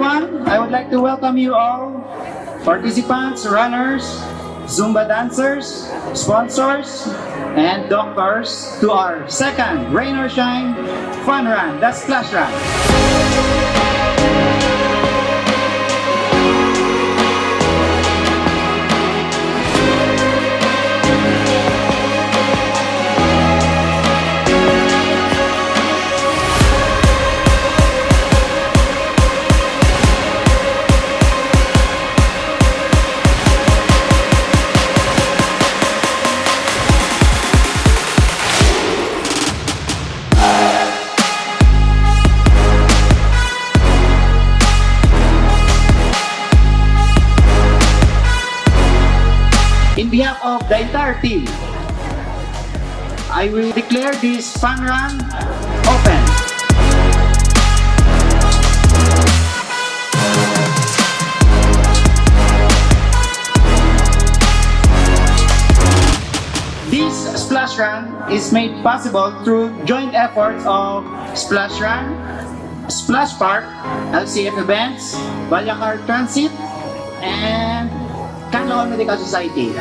everyone, I would like to welcome you all, participants, runners, Zumba dancers, sponsors, and doctors to our second Rain or Shine Fun Run, the Splash Run. In behalf of the entire team, I will declare this fun run open. This splash run is made possible through joint efforts of Splash Run, Splash Park, LCF Events, Balyacar Transit, and Canlaon Medical Society.